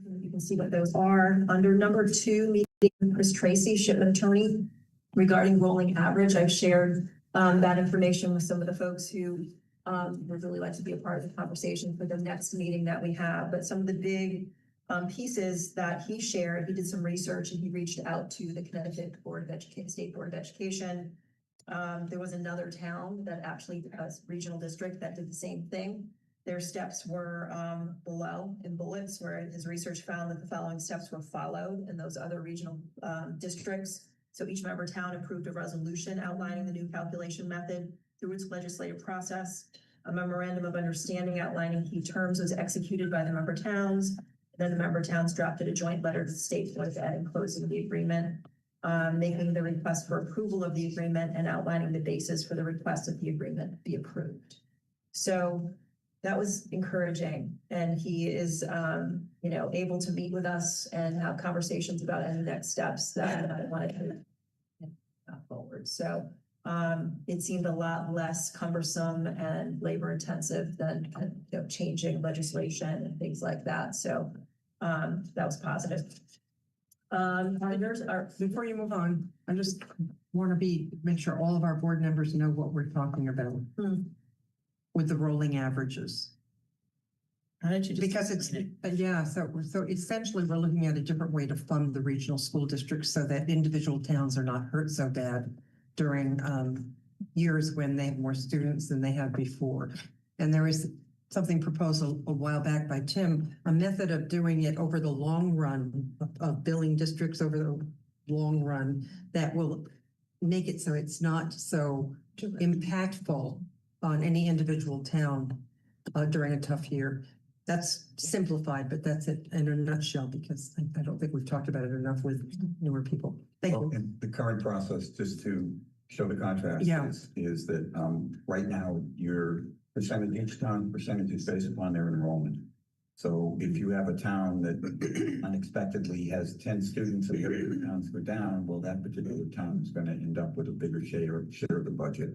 You can see what those are. Under number 2, meeting Chris Tracy, shipment attorney, regarding rolling average. I've shared that information with some of the folks who would really like to be a part of the conversation for the next meeting that we have. But some of the big pieces that he shared, he did some research and he reached out to the Connecticut Board of Education, State Board of Education. There was another town that actually, a regional district that did the same thing. Their steps were below in bullets, where his research found that the following steps were followed in those other regional districts. So each member town approved a resolution outlining the new calculation method through its legislative process. A memorandum of understanding outlining key terms was executed by the member towns. Then the member towns drafted a joint letter to the state board to add enclosing the agreement, making the request for approval of the agreement and outlining the basis for the request that the agreement be approved. So that was encouraging, and he is, able to meet with us and have conversations about any next steps that I wanted to forward. So it seemed a lot less cumbersome and labor intensive than changing legislation and things like that. So that was positive. Before you move on, I just want to make sure all of our board members know what we're talking about with the rolling averages. How did you just Because it's, so essentially we're looking at a different way to fund the regional school districts so that individual towns are not hurt so bad during years when they have more students than they had before. And there is something proposed a while back by Tim, a method of doing it over the long run, of billing districts over the long run, that will make it so it's not so impactful on any individual town during a tough year. That's simplified, but that's it in a nutshell, because I don't think we've talked about it enough with newer people. Thank you. And the current process, just to show the contrast, is that right now your percentage, each town percentage is based upon their enrollment. So if you have a town that unexpectedly has 10 students and the other towns go down, well, that particular town is going to end up with a bigger share of the budget.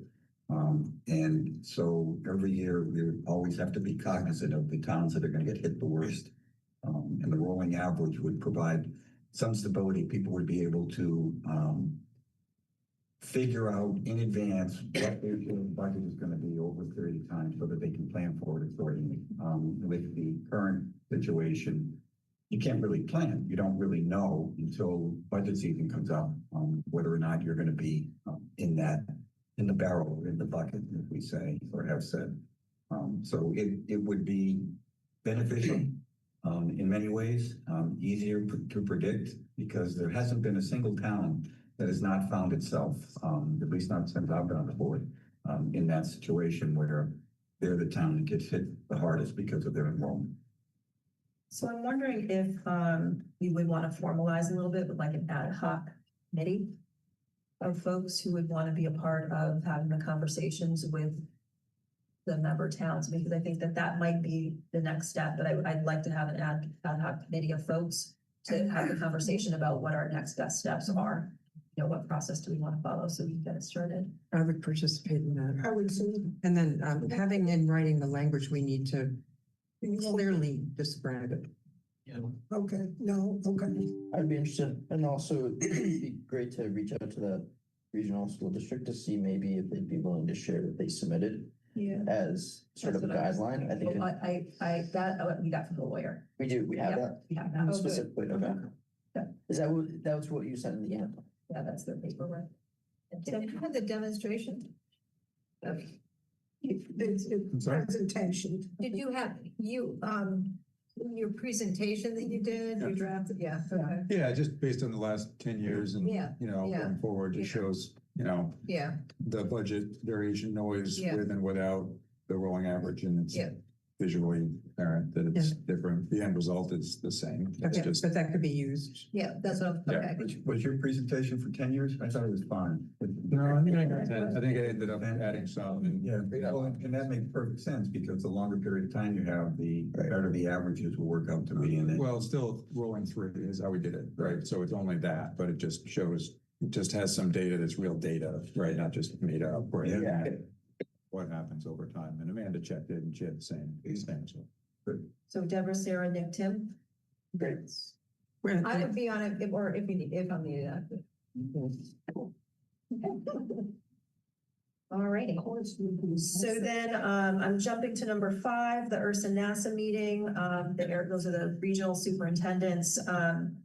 And so every year we always have to be cognizant of the towns that are going to get hit the worst. And the rolling average would provide some stability. People would be able to figure out in advance what their budget is going to be over a period of time so that they can plan for it accordingly. With the current situation, you can't really plan. You don't really know until budget season comes up whether or not you're going to be in the barrel, or in the bucket, as we say, or have said. So it would be beneficial in many ways, easier to predict, because there hasn't been a single town that has not found itself, at least not since I've been on the board, in that situation where they're the town that gets hit the hardest because of their enrollment. So I'm wondering if we would want to formalize a little bit with like an ad hoc committee of folks who would want to be a part of having the conversations with the member towns, because I think that might be the next step. But I'd like to have an ad hoc committee of folks to have the conversation about what our next best steps are. What process do we want to follow so we can get it started? I would participate in that. I would say. And then having in writing the language we need to clearly describe it. Yeah, Okay, no, okay. I'd be interested, and also it'd be great to reach out to the regional school district to see maybe if they'd be willing to share what they submitted as sort of a guideline. I think We got from the lawyer. we do. We have Yep, that we have that. specifically. Okay. Yeah. Is that's what you said in the end? Yeah, that's their paperwork. So you had the demonstration. It's sorry? presentation. Did you have, your presentation that you did, you drafted, okay. Yeah, just based on the last 10 years and, Yeah, yeah, going forward, it yeah. shows, Yeah, the budget variation noise Yeah. with and without the rolling average, and it's Yeah. visually apparent that it's different. The end result is the same. It's Okay, just, but that could be used. yeah, that's what, Yeah. okay. Was your presentation for 10 years? I thought it was fine. no, I think I ended up adding some. And Yeah, well, and that makes perfect sense, because the longer period of time you have, the better the averages will work out to be in it. Well, it's still rolling through is how we did it, right? So it's only that, but it just shows, it just has some data that's real data, right? Not just made up, right? Yeah. What happens over time. And Amanda checked it and she had the same. So. So Deborah, Sarah, Nick, Tim, Great. I would be on it, or if I'm needed. All righty. So then, I'm jumping to number 5, the Ursa NASA meeting. Those are the regional superintendents,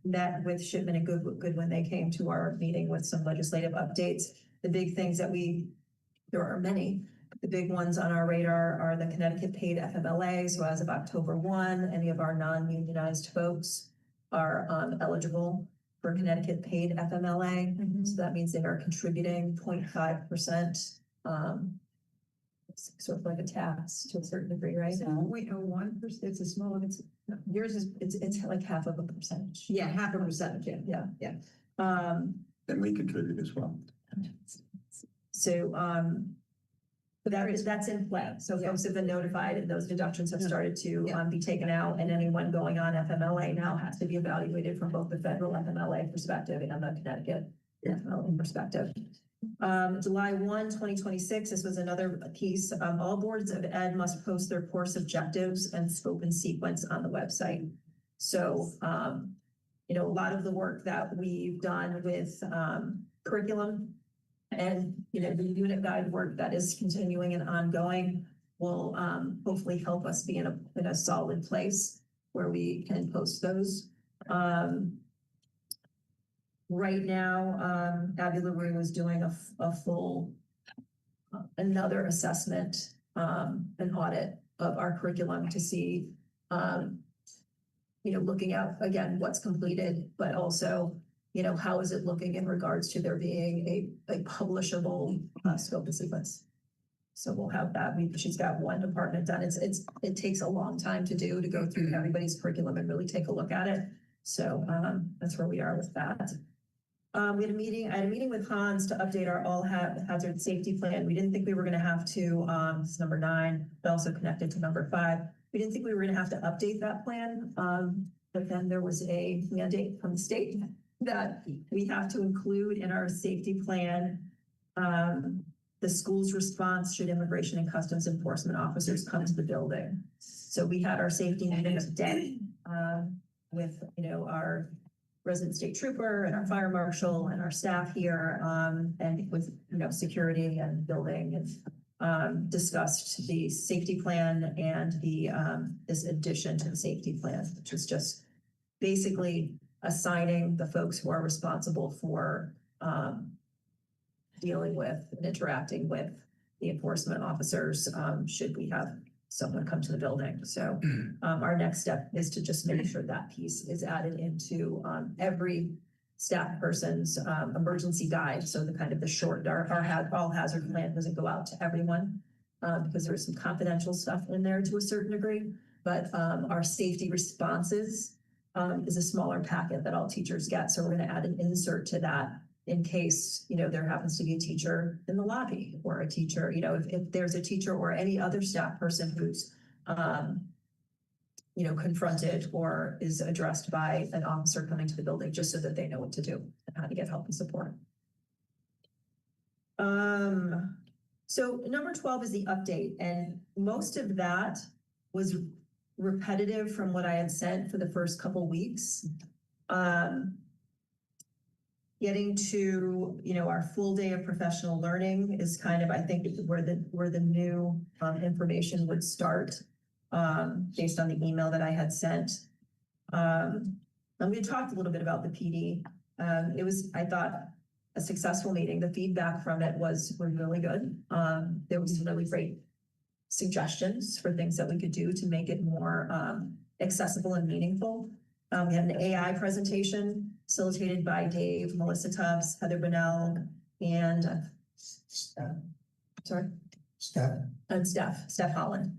met with Shipman and Goodwin. They came to our meeting with some legislative updates. The big things that there are many. The big ones on our radar are the Connecticut paid FMLA. So as of October 1, any of our non-unionized folks are eligible for Connecticut paid FMLA. So that means they are contributing 0.5%. Sort of like a tax to a certain degree, right? 0.01%, it's a small, Yours is, it's like half of a percentage. yeah, 0.5%, yeah. Yeah. Then we contribute as well. So, that's in play. So folks have been notified and those deductions have started to be taken out, and anyone going on FMLA now has to be evaluated from both the federal FMLA perspective and the Connecticut FMLA perspective. July 1, 2026, this was another piece. All boards of ed must post their course objectives and scope and sequence on the website. So, a lot of the work that we've done with curriculum and, the unit guide work that is continuing and ongoing will hopefully help us be in a solid place where we can post those. Right now, Abby LaRue is doing a full, another assessment, an audit of our curriculum to see, looking at, again, what's completed, but also, how is it looking in regards to there being a publishable scope and sequence. So we'll have that. She's got one department done. It takes a long time to go through everybody's curriculum and really take a look at it. So that's where we are with that. I had a meeting with Hans to update our all hazard safety plan. We didn't think we were going to have to, it's number 9, but also connected to number 5. We didn't think we were going to have to update that plan. But then there was a mandate from the state that we have to include in our safety plan, the school's response should immigration and customs enforcement officers come to the building. So we had our safety meeting today, with, our resident state trooper and our fire marshal and our staff here, and with, security and building, and discussed the safety plan and the this addition to the safety plan, which is just basically assigning the folks who are responsible for dealing with and interacting with the enforcement officers, should we have someone come to the building. So our next step is to just make sure that piece is added into every staff person's emergency guide. So the kind of the short, our all hazard plan doesn't go out to everyone, because there's some confidential stuff in there to a certain degree. But our safety responses is a smaller packet that all teachers get. So we're going to add an insert to that in case, there happens to be a teacher in the lobby, or a teacher, if there's a teacher or any other staff person who's, confronted or is addressed by an officer coming to the building, just so that they know what to do and how to get help and support. So number 12 is the update, and most of that was repetitive from what I had sent for the first couple weeks. Getting to, our full day of professional learning is kind of, I think, where the new information would start, based on the email that I had sent. We talked a little bit about the PD. It was, I thought, a successful meeting. The feedback from it was really good. There was some really great suggestions for things that we could do to make it more accessible and meaningful. We had an AI presentation facilitated by Dave, Melissa Tubbs, Heather Bunnell, and Steph Holland.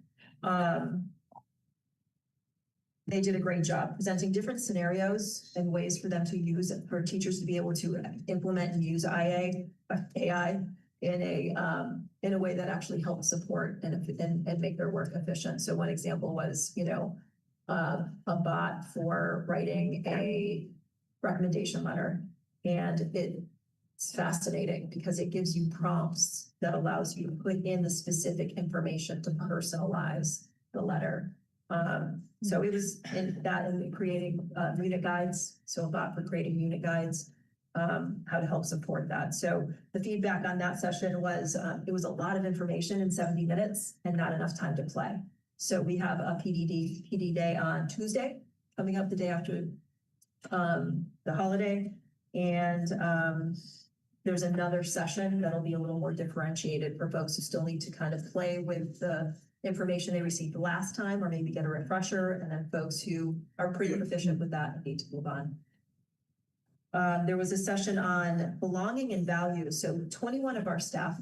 They did a great job presenting different scenarios and ways for them to use it, for teachers to be able to implement and use AI in a way that actually helps support and make their work efficient. So one example was, a bot for writing a recommendation letter. And it's fascinating because it gives you prompts that allows you to put in the specific information to personalize the letter. So it was in that and creating unit guides, so a bot for creating unit guides, how to help support that. So the feedback on that session was it was a lot of information in 70 minutes and not enough time to play. So we have a PD day on Tuesday, coming up the day after the holiday. And there's another session that'll be a little more differentiated for folks who still need to kind of play with the information they received last time, or maybe get a refresher, and then folks who are pretty proficient with that need to move on. There was a session on belonging and values. So 21 of our staff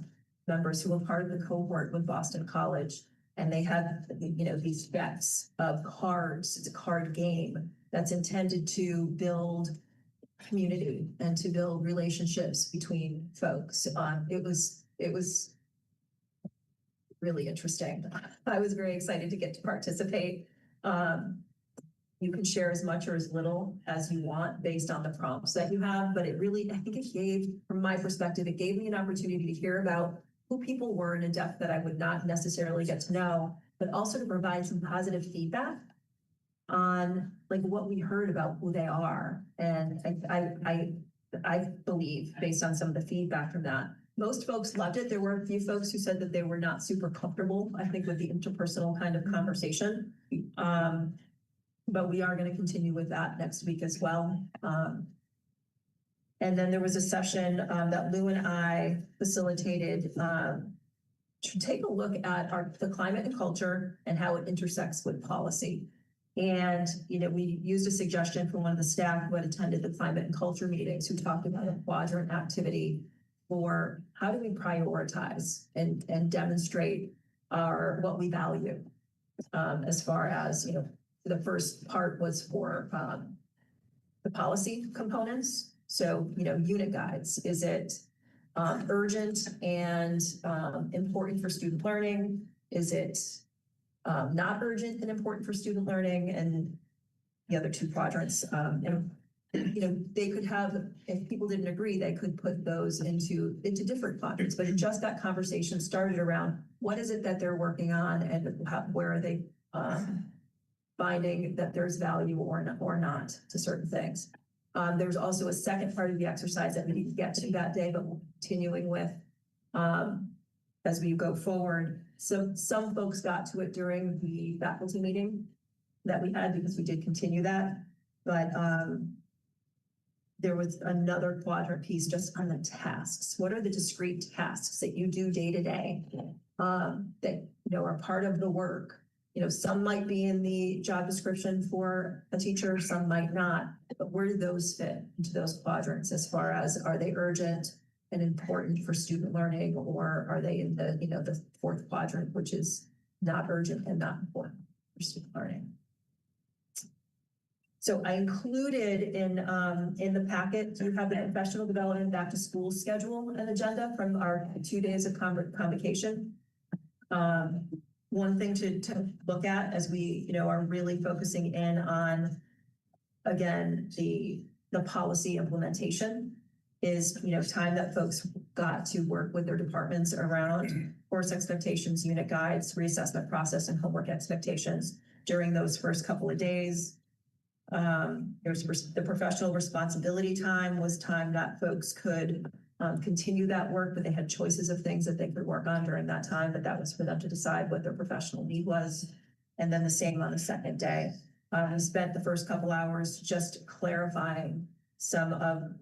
members who were part of the cohort with Boston College, and they had, you know, these decks of cards. It's a card game that's intended to build community and to build relationships between folks. It was really interesting. I was very excited to get to participate. You can share as much or as little as you want based on the prompts that you have, but it really, I think it gave, from my perspective, it gave me an opportunity to hear about who people were in a depth that I would not necessarily get to know, but also to provide some positive feedback on like what we heard about who they are. And I believe, based on some of the feedback from that, most folks loved it. There were a few folks who said that they were not super comfortable, I think, with the interpersonal kind of conversation. But we are going to continue with that next week as well. And then there was a session that Lou and I facilitated to take a look at the climate and culture and how it intersects with policy. And, you know, we used a suggestion from one of the staff who had attended the climate and culture meetings, who talked about a quadrant activity for how do we prioritize and demonstrate what we value, as far as, you know, the first part was for the policy components. So, you know, unit guides, is it urgent and important for student learning? Is it not urgent and important for student learning? And the other two quadrants, and, you know, they could have, if people didn't agree, they could put those into different quadrants, but it just, that conversation started around what is it that they're working on, and where are they finding that there's value or not to certain things. There's also a second part of the exercise that we need to get to that day, but we're continuing with as we go forward. So some folks got to it during the faculty meeting that we had, because we did continue that. But there was another quadrant piece just on the tasks. What are the discrete tasks that you do day to day that, you know, are part of the work? You know, some might be in the job description for a teacher, some might not, but where do those fit into those quadrants, as far as, are they urgent and important for student learning, or are they in the, you know, the fourth quadrant, which is not urgent and not important for student learning? So I included in the packet, you have the professional development back to school schedule and agenda from our 2 days of convocation. One thing to look at as we, you know, are really focusing in on, again, the policy implementation is, you know, time that folks got to work with their departments around course expectations, unit guides, reassessment process, and homework expectations during those first couple of days. There's the professional responsibility time was time that folks could continue that work, but they had choices of things that they could work on during that time, but that was for them to decide what their professional need was. And then the same on the second day. We spent the first couple hours just clarifying some of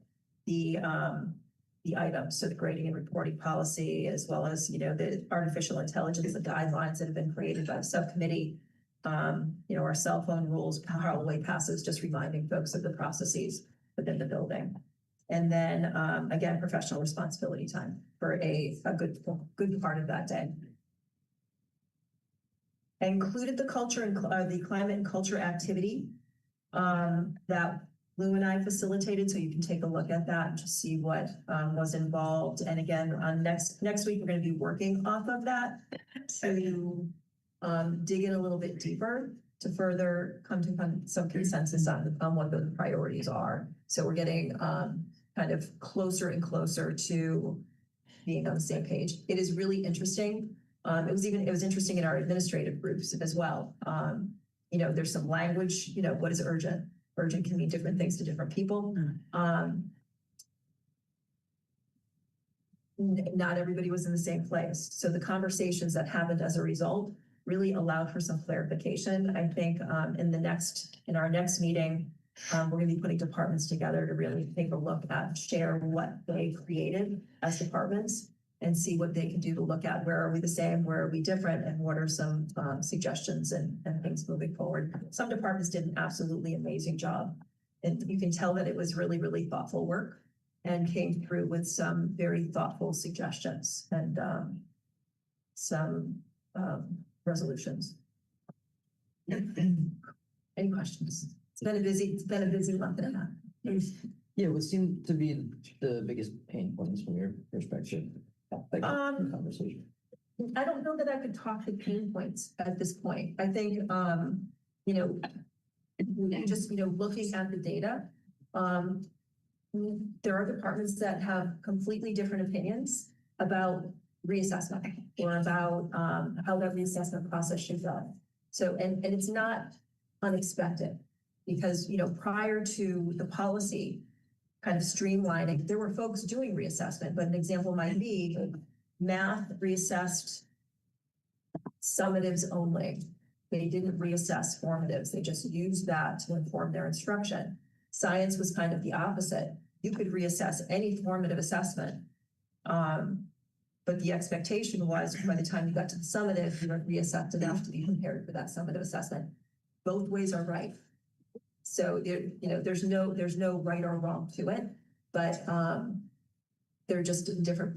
the items, so the grading and reporting policy, as well as, you know, the artificial intelligence, the guidelines that have been created by the subcommittee, you know, our cell phone rules, Hallway passes, just reminding folks of the processes within the building. And then, again, professional responsibility time for a good part of that day. I included the culture and the climate and culture activity that Lou and I facilitated, so you can take a look at that and just see what was involved. And again, on next week, we're going to be working off of that to dig in a little bit deeper to further come to some consensus on what the priorities are. So we're getting kind of closer and closer to being on the same page. It is really interesting. It was interesting in our administrative groups as well. there's some language, what is urgent? Urgent can mean different things to different people. Not everybody was in the same place. So the conversations that happened as a result really allowed for some clarification. I think in our next meeting, we're going to be putting departments together to really take a look at, share what they created as departments and see what they can do to look at where are we the same, where are we different, and what are some suggestions and things moving forward. Some departments did an absolutely amazing job. And you can tell that it was really, really thoughtful work and came through with some very thoughtful suggestions and some resolutions. Any questions? It's been a busy month and a half. Yeah, what seemed to be the biggest pain points from your perspective? Like conversation. I don't know that I could talk to pain points at this point. I think, just, looking at the data, there are departments that have completely different opinions about reassessment or about how that reassessment process should go. So, and it's not unexpected because, prior to the policy kind of streamlining, there were folks doing reassessment, but an example might be math reassessed summatives only. They didn't reassess formatives. They just used that to inform their instruction. Science was kind of the opposite. You could reassess any formative assessment, but the expectation was by the time you got to the summative, you were reassessed enough to be prepared for that summative assessment. Both ways are right. So there's no right or wrong to it, but they're just in different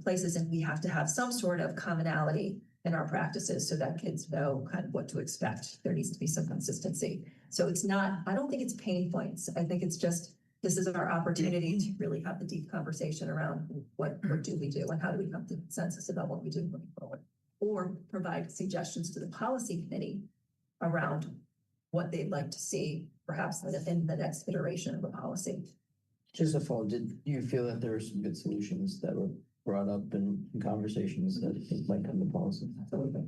places, and we have to have some sort of commonality in our practices so that kids know kind of what to expect. There needs to be some consistency. So I don't think it's pain points. I think it's just, this is our opportunity to really have the deep conversation around what do we do and how do we come to consensus about what we do moving forward, or provide suggestions to the policy committee around what they'd like to see perhaps in the next iteration of the policy. Just a follow, did you feel that there were some good solutions that were brought up in conversations that you think might come to policy? Absolutely.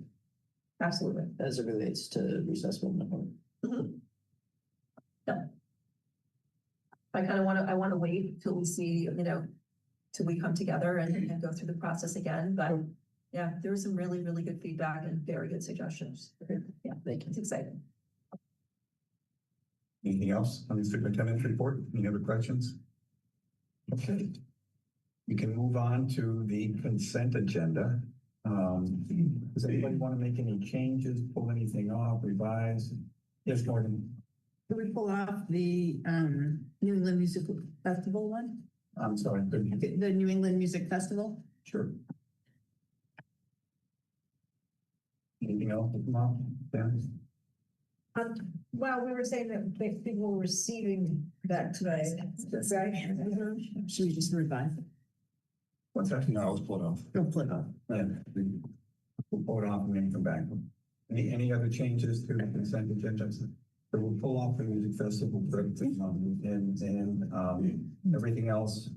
Absolutely. As it relates to reassessment? Mm-hmm. Yeah. I kind of want to wait till we see, till we come together and go through the process again. But yeah, there was some really, really good feedback and very good suggestions. Yeah, Thank you. it's exciting. Anything else on the superintendent's report? Any other questions? Okay. We can move on to the consent agenda. Does anybody want to make any changes, pull anything off, revise? Yes, Morgan. Could we pull off the New England Music Festival one? I'm sorry. The New England Music Festival? Sure. Anything else to come off? Dan? Well, we were saying that people were receiving that today. Right? Should we just revise it? What's that? No, it's pulled off. Don't put it up. Yeah, we'll pull it off and then come back. Any other changes to the consent agenda? So we'll pull off the music festival, and everything else,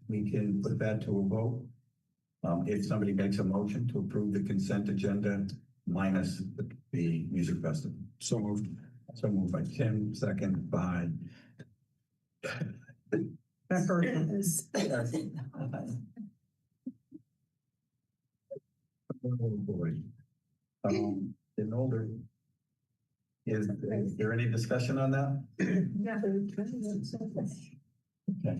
we can put that to a vote. If somebody makes a motion to approve the consent agenda minus the music festival. So moved. So moved by Tim, second by. That person is. Oh, boy. In older. Is there any discussion on that? Okay,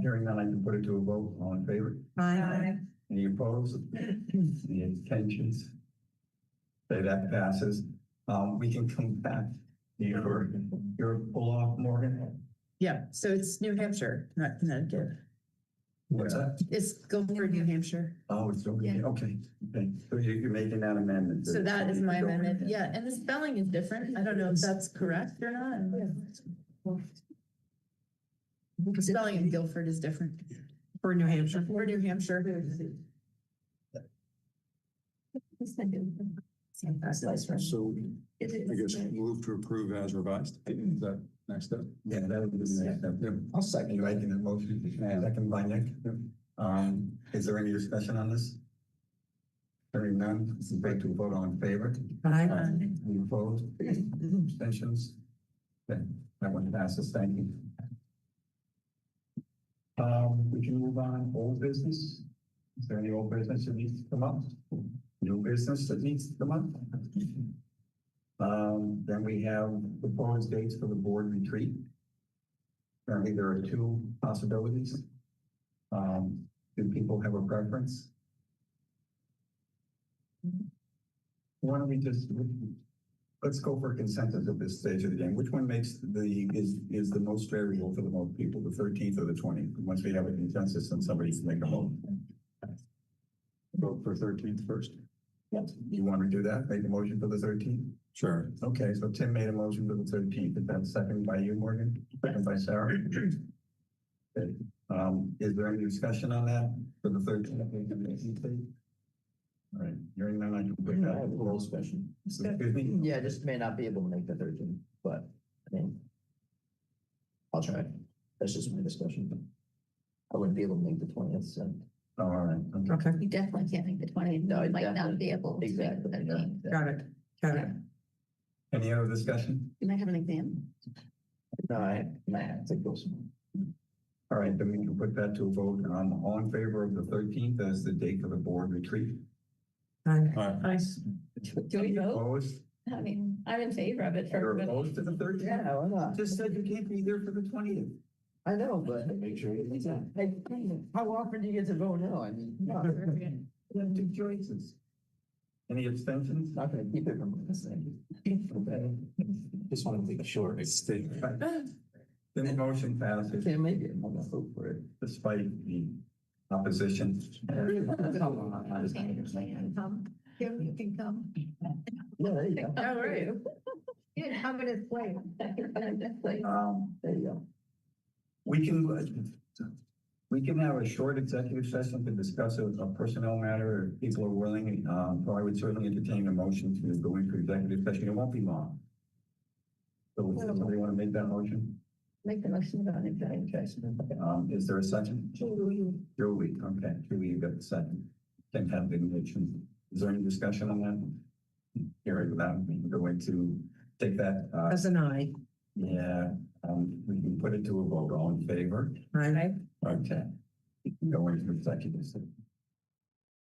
hearing none, I can put it to a vote. All in favor? Any opposed? Any abstentions? Say that passes. We can come back. Your pull off, Morgan? Yeah, so it's New Hampshire, not Connecticut. What's that? It's Guilford, New Hampshire. Oh, it's okay. Okay. So you're making that amendment. So that is my amendment. Yeah, and the spelling is different. I don't know if that's correct or not. The spelling of Guilford is different. For New Hampshire. For New Hampshire. So I guess move to approve as revised. Is that next step? Yeah, that would be the next step. Yeah. I'll second you making that motion. Second by Nick. Is there any discussion on this? Hearing none, this is back to a vote all in favor. Aye. Any opposed? Abstentions? Okay, that one passes, thank you. We can move on, old business. Is there any old business that needs to come up? New business that needs to come up? Then we have proposed dates for the board retreat. Currently, there are two possibilities. Do people have a preference? Why don't we just, let's go for consensus at this stage of the game. Which one makes is the most variable for the most people, the 13th or the 20th? Once we have a consensus, then somebody can make a vote. Vote for 13th first. Yes. You want to do that? Make a motion for the 13th? Sure. Okay, so Tim made a motion for the 13th. Is that second by you, Morgan? Second by Sarah? Okay. Is there any discussion on that for the 13th? All right, hearing none, I can put I that. have a little discussion. Excuse me? Yeah, just may not be able to make the 13th, but I mean, I'll try. That's just my discussion. I wouldn't be able to make the 20th, so. Oh, all right. Okay. Okay, You definitely can't make the 20th. No, You might not definitely. be able to make Exactly. the yeah. 13th. got it, got it. Any other discussion? You might have an exam. No, I have to go some. All right, then we can put that to a vote. All in favor of the 13th as the date of the board retreat? Aye. Do we vote? Opposed? I mean, I'm in favor of it. You're for opposed to the 13th? Yeah, why not? Just said you can't be there for the 20th. I know, but make sure you Hey, how often do you get to vote no? I mean, no, You have two choices. Any abstentions? not gonna keep it from this thing. Just want to make sure. Then the motion passes Okay, maybe I'm gonna vote for it. despite the opposition. Kim, you can come. Yeah, there you go. All right. You can come in his place. There you go. We can have a short executive session to discuss a personnel matter if people are willing. So I would certainly entertain a motion to go into executive session. It won't be long. So would somebody want to make that motion? Make the motion about it. Is there a second? Julie, okay, Julie, you got the second. Can have the motion. Is there any discussion on that? Hearing that, we can go into, take that, As an aye. yeah, we can put it to a vote, all in favor. Aye. Okay. Go into executive session.